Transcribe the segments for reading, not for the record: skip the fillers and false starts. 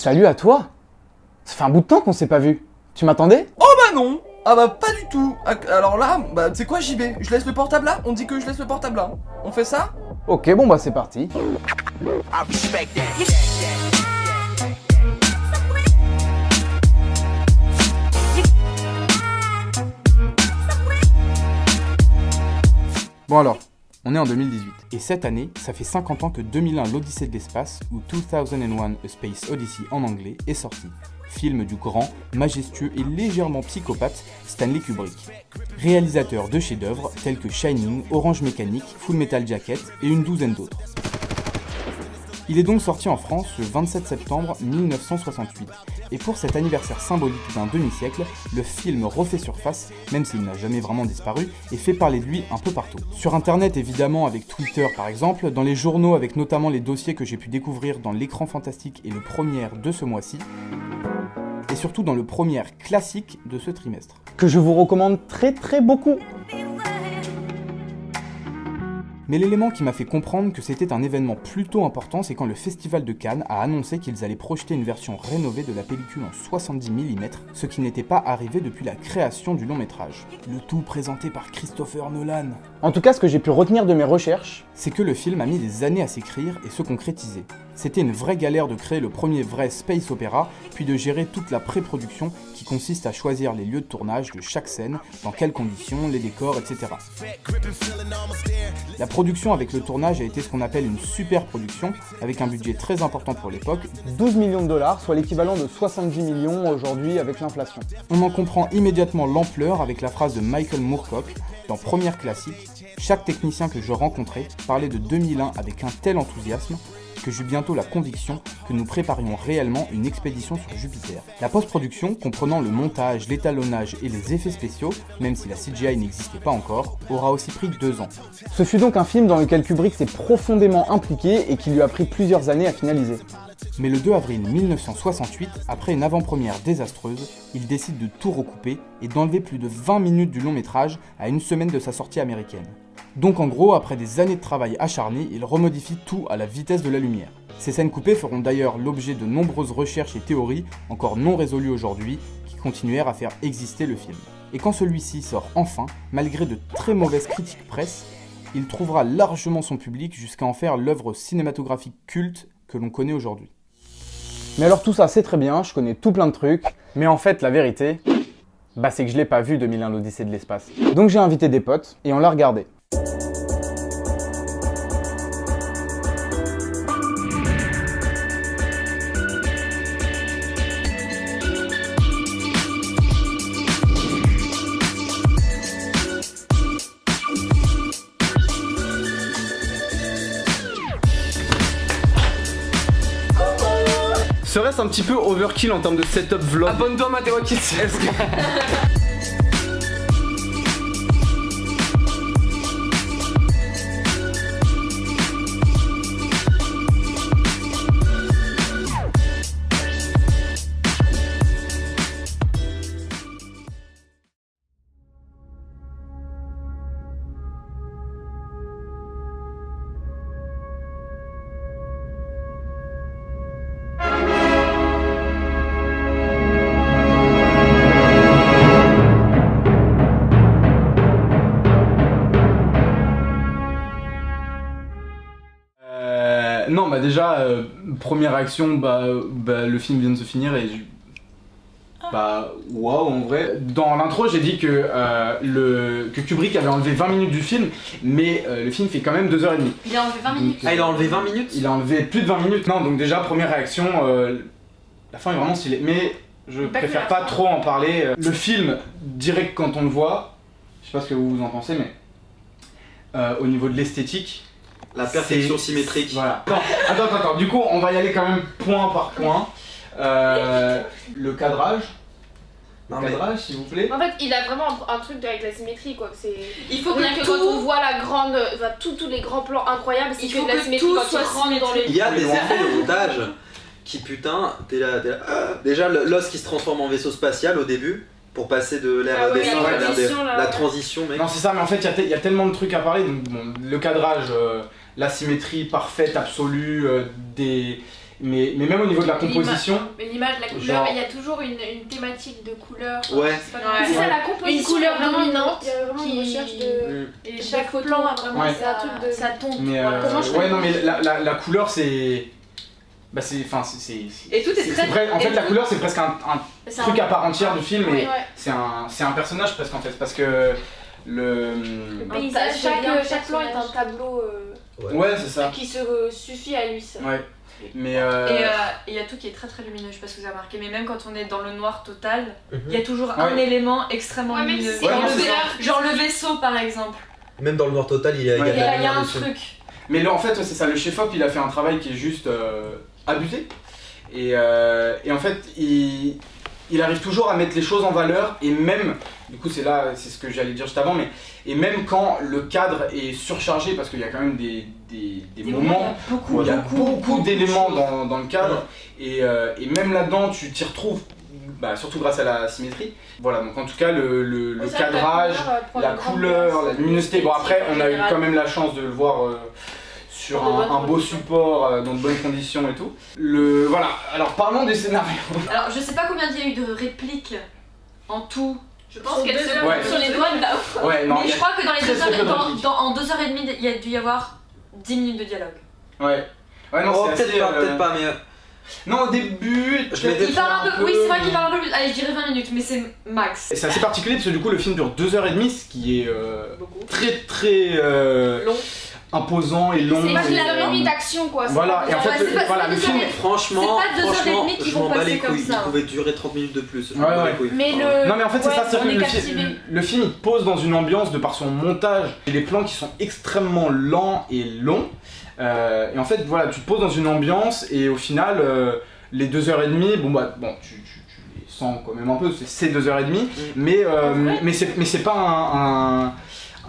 Salut à toi. Ça fait un bout de temps qu'on s'est pas vu. Tu m'attendais? Oh bah non. Ah bah pas du tout. Alors là, bah c'est quoi j'y vais? Je laisse le portable là? On dit que je laisse le portable là. On fait ça? Ok, bon bah c'est parti. Bon alors, on est en 2018. Et cette année, ça fait 50 ans que 2001 l'Odyssée de l'espace, ou 2001 A Space Odyssey en anglais, est sorti. Film du grand, majestueux et légèrement psychopathe Stanley Kubrick. Réalisateur de chefs-d'œuvre tels que Shining, Orange Mécanique, Full Metal Jacket et une douzaine d'autres. Il est donc sorti en France le 27 septembre 1968, et pour cet anniversaire symbolique d'un demi-siècle, le film refait surface, même s'il n'a jamais vraiment disparu, et fait parler de lui un peu partout. Sur internet évidemment avec Twitter par exemple, dans les journaux avec notamment les dossiers que j'ai pu découvrir dans l'Écran Fantastique et le Première de ce mois-ci, et surtout dans le Première classique de ce trimestre. Que je vous recommande très beaucoup. Mais l'élément qui m'a fait comprendre que c'était un événement plutôt important, c'est quand le Festival de Cannes a annoncé qu'ils allaient projeter une version rénovée de la pellicule en 70 mm, ce qui n'était pas arrivé depuis la création du long métrage. Le tout présenté par Christopher Nolan. En tout cas, ce que j'ai pu retenir de mes recherches, c'est que le film a mis des années à s'écrire et se concrétiser. C'était une vraie galère de créer le premier vrai space opéra, puis de gérer toute la pré-production qui consiste à choisir les lieux de tournage de chaque scène, dans quelles conditions, les décors, etc. La production avec le tournage a été ce qu'on appelle une super production, avec un budget très important pour l'époque, 12 millions de dollars, soit l'équivalent de 70 millions aujourd'hui avec l'inflation. On en comprend immédiatement l'ampleur avec la phrase de Michael Moorcock dans Première classique. Chaque technicien que je rencontrais parlait de 2001 avec un tel enthousiasme que j'eus bientôt la conviction que nous préparions réellement une expédition sur Jupiter. La post-production, comprenant le montage, l'étalonnage et les effets spéciaux, même si la CGI n'existait pas encore, aura aussi pris 2 ans. Ce fut donc un film dans lequel Kubrick s'est profondément impliqué et qui lui a pris plusieurs années à finaliser. Mais le 2 avril 1968, après une avant-première désastreuse, il décide de tout recouper et d'enlever plus de 20 minutes du long métrage à une semaine de sa sortie américaine. Donc en gros, après des années de travail acharné, il remodifie tout à la vitesse de la lumière. Ces scènes coupées feront d'ailleurs l'objet de nombreuses recherches et théories, encore non résolues aujourd'hui, qui continuèrent à faire exister le film. Et quand celui-ci sort enfin, malgré de très mauvaises critiques presse, il trouvera largement son public jusqu'à en faire l'œuvre cinématographique culte que l'on connaît aujourd'hui. Mais alors tout ça c'est très bien, je connais tout plein de trucs, mais en fait la vérité, c'est que je l'ai pas vu 2001 l'Odyssée de l'espace. Donc j'ai invité des potes et on l'a regardé. Serait-ce un petit peu overkill en termes de setup vlog? Abonne-toi Mathéo Kids. Non, déjà, première réaction, le film vient de se finir et waouh, en vrai. Dans l'intro, j'ai dit que Kubrick avait enlevé 20 minutes du film, mais le film fait quand même 2h30. Il a enlevé 20 minutes. Ah, il a enlevé 20 minutes? Il a enlevé plus de 20 minutes. Non, donc déjà, première réaction, la fin est vraiment stylée. Mais je préfère pas trop en parler. Le film, direct quand on le voit, je sais pas ce que vous en pensez, mais au niveau de l'esthétique, la perfection symétrique. Voilà. Attends, du coup on va y aller quand même point par point. Le cadrage. S'il vous plaît. En fait, il a vraiment un truc avec la symétrie quoi. Il faut rien que tout... quand on voit la grande, tous les grands plans incroyables, c'est il faut que de la que symétrie tout quand soit il rentre dans les. Il y a des effets de montage qui putain, t'es là. Déjà l'os qui se transforme en vaisseau spatial au début. Pour passer de l'ère des singes à l'ère la transition, mec. Non, c'est ça, mais en fait, il y a tellement de trucs à parler. Donc, bon, le cadrage, la symétrie parfaite, absolue, mais même au niveau de la composition. Mais l'image, la couleur, il y a toujours une thématique de couleur. Ouais. C'est ça la composition. Une couleur dominante. Il y a vraiment une recherche de. Et chaque plan a vraiment sa tonte. Ouais, non, mais la couleur, c'est. Bah c'est, enfin et tout est très vrai, en fait la couleur c'est presque un truc à part entière du film et ouais. c'est un personnage presque en fait parce que le paysage, chaque plan est un tableau ouais c'est ça qui se suffit à lui seul. Ouais. Mais et il y a tout qui est très très lumineux, je sais pas si vous avez remarqué, mais même quand on est dans le noir total, il y a toujours un élément extrêmement lumineux. Genre le vaisseau par exemple. Même dans le noir total il y a un truc. Mais là en fait c'est ça, le chef-op il a fait un travail qui est juste abusé et en fait il arrive toujours à mettre les choses en valeur et même du coup c'est ce que j'allais dire juste avant mais et même quand le cadre est surchargé parce qu'il y a quand même des moments où il y a beaucoup d'éléments dans le cadre et même là-dedans tu t'y retrouves surtout grâce à la symétrie. Voilà, donc en tout cas le cadrage, la couleur, la luminosité. Bon après on a eu quand même la chance de le voir sur un beau support dans de bonnes conditions et tout. Voilà, alors parlons du scénario. Alors je sais pas combien il y a eu de répliques en tout. Je pense qu'elle se sur les doigts de là. Ouais, non, mais je crois que dans les 2 heures, en 2h30, il y a dû y avoir 10 minutes de dialogue. Ouais. Ouais, non, c'est assez, peut-être pas, mais. Non, au début. Il parle un peu. Oui, c'est vrai qu'il parle un peu plus. Allez, je dirais 20 minutes, mais c'est max. Et c'est assez particulier parce que du coup, le film dure 2h30, ce qui est très très long. Imposant et long. C'est pas de la limite d'action quoi. Voilà, et en fait, le film. Franchement, qui je m'en vont bats les passer comme couilles. ça. Il pouvait durer 30 minutes de plus. Mais non, mais en fait, c'est ça, le film il pose dans une ambiance de par son montage et les plans qui sont extrêmement lents et longs. Et en fait, voilà, tu te poses dans une ambiance et au final, les 2h30, tu les sens quand même un peu, c'est 2h30, mais c'est pas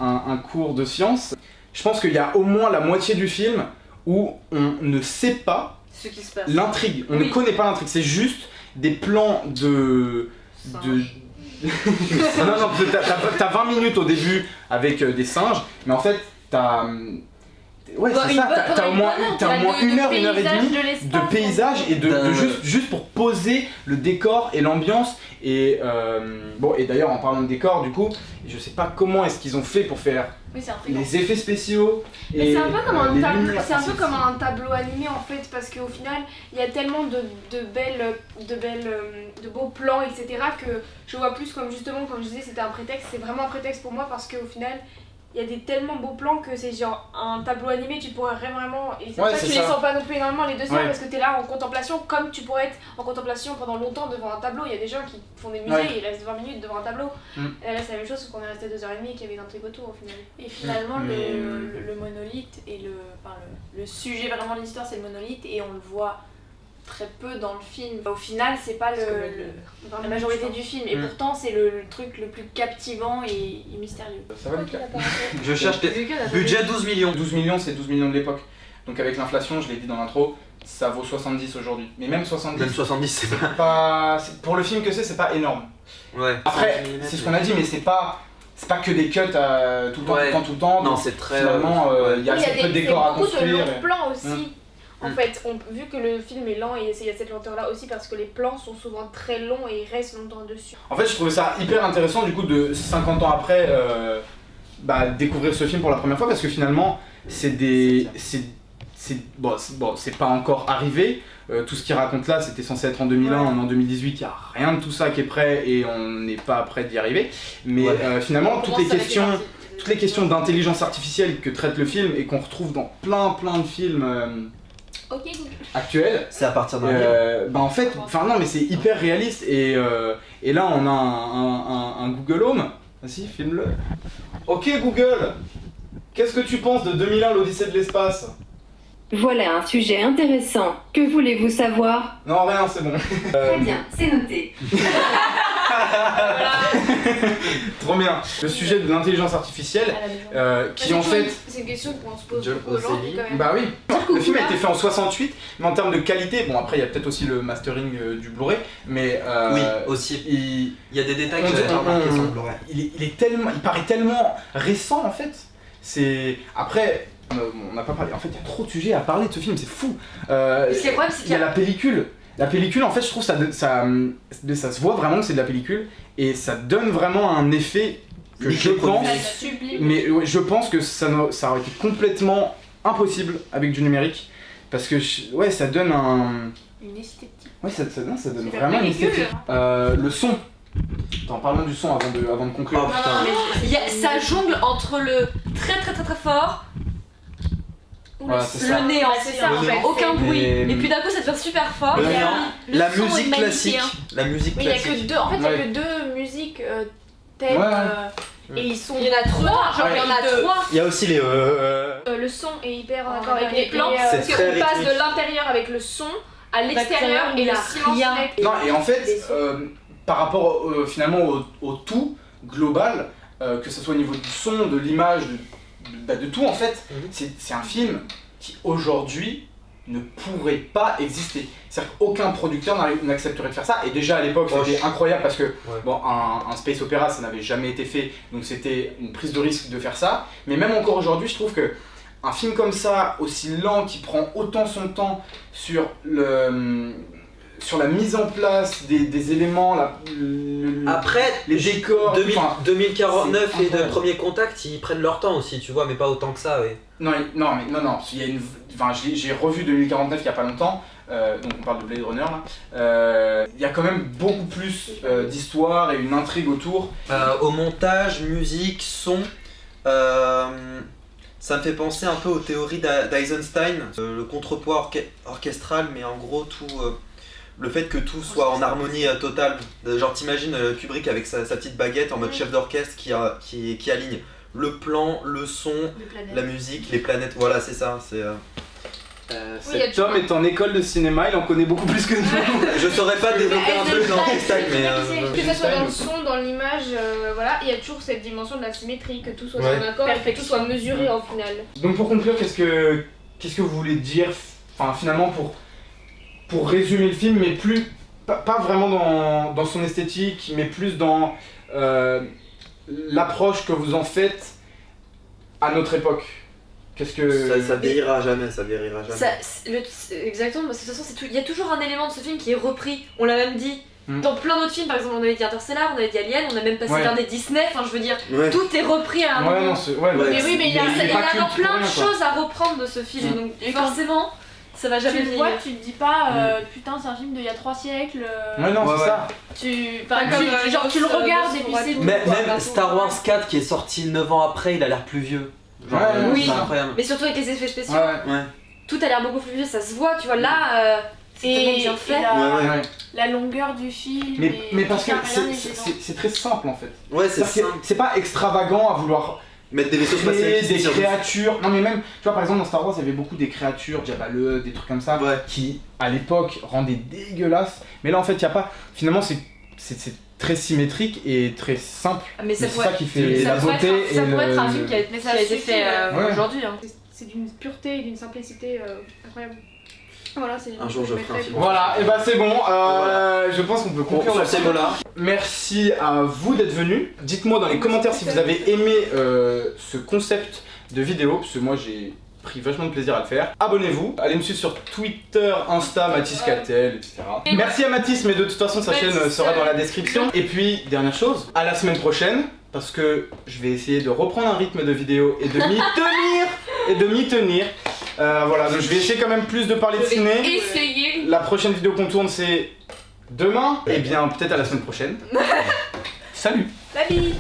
un cours de science. Je pense qu'il y a au moins la moitié du film où on ne sait pas ce qui se passe. L'intrigue. On ne connaît pas l'intrigue, c'est juste des plans de... non, t'as 20 minutes au début avec des singes, mais en fait t'as... Ouais, c'est ça, t'as au moins 1 heure et demie de paysage et de juste pour poser le décor et l'ambiance. Et et d'ailleurs en parlant de décor, du coup, je sais pas comment est-ce qu'ils ont fait pour faire les effets spéciaux. C'est un peu comme un tableau animé en fait, parce qu'au final il y a tellement de beaux plans, etc. que je vois plus comme justement, comme je disais, c'était un prétexte, c'est vraiment un prétexte pour moi parce qu'au final il y a des tellement beaux plans que c'est genre un tableau animé, tu pourrais vraiment... Et c'est pour ça que tu les sens pas non plus énormément les 2 heures parce que t'es là en contemplation comme tu pourrais être en contemplation pendant longtemps devant un tableau. Il y a des gens qui font des musées et ils restent 20 minutes devant un tableau. Et là c'est la même chose sauf qu'on est resté 2h30 et qu'il y avait un truc autour au final. Et finalement le monolithe et le sujet vraiment de l'histoire c'est le monolithe et on le voit très peu dans le film. Au final, c'est pas la majorité du film, et pourtant c'est le truc le plus captivant et mystérieux. Ça va, Lucas? Je cherche budget 12 millions. 12 millions, c'est 12 millions de l'époque. Donc avec l'inflation, je l'ai dit dans l'intro, ça vaut 70 aujourd'hui. Mais même 70. Même 70, c'est pas. Pour le film que c'est pas énorme. Ouais. Après, c'est ce qu'on a dit, mais c'est pas que des cuts tout le temps. Non, c'est très. Finalement, il y a assez peu de décors à construire. Il y a beaucoup de longs plans aussi. En fait, vu que le film est lent, et il y a cette lenteur là aussi parce que les plans sont souvent très longs et ils restent longtemps dessus. En fait, je trouvais ça hyper intéressant du coup de 50 ans après découvrir ce film pour la première fois parce que finalement c'est pas encore arrivé. Tout ce qu'il raconte là, c'était censé être en 2001, on est en 2018, il n'y a rien de tout ça qui est prêt et on n'est pas prêt d'y arriver. Mais finalement, toutes les questions d'intelligence artificielle que traite le film et qu'on retrouve dans plein de films actuel. C'est à partir d'un livre. En fait, non mais c'est hyper réaliste et là on a un Google Home. Vas-y, filme-le. Ok Google, qu'est-ce que tu penses de 2001 l'Odyssée de l'espace? Voilà un sujet intéressant. Que voulez-vous savoir? Non, rien, c'est bon. Très bien, c'est noté. Trop bien. Le sujet de l'intelligence artificielle, qui en fait... C'est une question qu'on se pose beaucoup aujourd'hui quand même. Bah oui. Le film a été fait en 68, mais en termes de qualité, bon après il y a peut-être aussi le mastering du Blu-ray, mais... oui, aussi. Il y a des détails que j'avais remarqué sur le Blu-ray. Il paraît tellement récent en fait. C'est... Après... On n'a pas parlé. En fait, il y a trop de sujets à parler de ce film, c'est fou. Parce que le problème, c'est Il y a la pellicule. La pellicule, en fait, je trouve ça se voit vraiment que c'est de la pellicule et ça donne vraiment un effet que je pense. Mais ouais, je pense que ça aurait été complètement impossible avec du numérique parce que ouais, ça donne une esthétique. Ouais, ça donne vraiment une esthétique. Le son. Attends, parlons du son avant de conclure. Oh putain. Ça jongle entre le très très très très fort. Voilà, le néant, c'est ça en fait, aucun bruit. Et puis d'un coup ça devient super fort. La musique classique. La musique classique. Mais il y a que deux musiques thèmes. Et ils sont. Il y en a trois, genre il y en a trois. Il y a aussi les. Le son est hyper d'accord avec les plans. Parce qu'on passe de l'intérieur avec le son à l'extérieur et le silence. Non, et en fait, par rapport finalement au tout global, que ce soit au niveau du son, de l'image, de tout en fait, c'est un film qui aujourd'hui ne pourrait pas exister. C'est-à-dire qu'aucun producteur n'accepterait de faire ça, et déjà à l'époque c'était incroyable parce que bon, un space opéra ça n'avait jamais été fait, donc c'était une prise de risque de faire ça, mais même encore aujourd'hui je trouve que un film comme ça, aussi lent, qui prend autant son temps sur la mise en place des éléments, après les décors. 2049 et de Premier Contact, ils prennent leur temps aussi, tu vois, mais pas autant que ça, oui. Non, il y a j'ai revu 2049 il y a pas longtemps, donc on parle de Blade Runner là. Il y a quand même beaucoup plus d'histoire et une intrigue autour. Au montage, musique, son, ça me fait penser un peu aux théories d'Eisenstein, le contrepoids orchestral, mais en gros tout. Le fait que tout soit en harmonie totale, genre t'imagines Kubrick avec sa petite baguette en mode chef d'orchestre qui aligne le plan, le son, la musique, les planètes, voilà c'est ça. Cet homme est en école de cinéma, il en connaît beaucoup plus que nous. Je saurais pas développer un truc dans Einstein, mais... Que ce soit dans le son, dans l'image, voilà, il y a toujours cette dimension de la symétrie, que tout soit en accord, que tout soit mesuré en final. Donc pour conclure, qu'est-ce que vous voulez dire, enfin finalement pour résumer le film, mais plus pas vraiment dans son esthétique, mais plus dans l'approche que vous en faites à notre époque. Qu'est-ce que ça vieillira jamais, exactement, parce que de toute façon il y a toujours un élément de ce film qui est repris. On l'a même dit dans plein d'autres films, par exemple on avait dit Interstellar, on avait dit Alien, on a même passé vers des Disney. Enfin je veux dire, tout est repris à un moment. Mais oui, mais il y a plein de choses à reprendre de ce film. Donc forcément. Ça va jamais venir. Tu te dis pas putain c'est un film d'il y a 3 siècles. Ouais non c'est ça. Genre tu le regardes et puis c'est tout. Même Star Wars 4 qui est sorti 9 ans après, il a l'air plus vieux. Genre, oui, mais surtout avec les effets spéciaux. Tout a l'air beaucoup plus vieux, ça se voit, tu vois là. C'est tellement bien fait. La longueur du film. Mais parce que c'est très simple en fait. Ouais c'est simple. C'est pas extravagant à vouloir mettre des vaisseaux spatiaux, des créatures. Non mais même, tu vois par exemple dans Star Wars il y avait beaucoup des créatures, Jabba le Hutt, des trucs comme ça, qui à l'époque rendaient dégueulasses. Mais là en fait il y a pas. Finalement c'est très symétrique et très simple. Mais c'est ça qui fait la beauté. Ça pourrait être un film qui a été fait aujourd'hui. C'est d'une pureté et d'une simplicité incroyable. Voilà, c'est un jour je ferai un film. Voilà, et bah c'est bon, je pense qu'on peut conclure sur ces mots-là. Merci à vous d'être venus. Dites-moi dans les commentaires si vous avez aimé ce concept de vidéo, parce que moi j'ai pris vachement de plaisir à le faire. Abonnez-vous, allez me suivre sur Twitter, Insta, Mathis Catel, etc. Merci à Mathis, mais de toute façon sa chaîne sera dans la description. Et puis, dernière chose, à la semaine prochaine, parce que je vais essayer de reprendre un rythme de vidéo et de m'y tenir. Voilà, donc je vais essayer quand même plus de parler de ciné. La prochaine vidéo qu'on tourne c'est demain. Et bien peut-être à la semaine prochaine. Salut. La bise.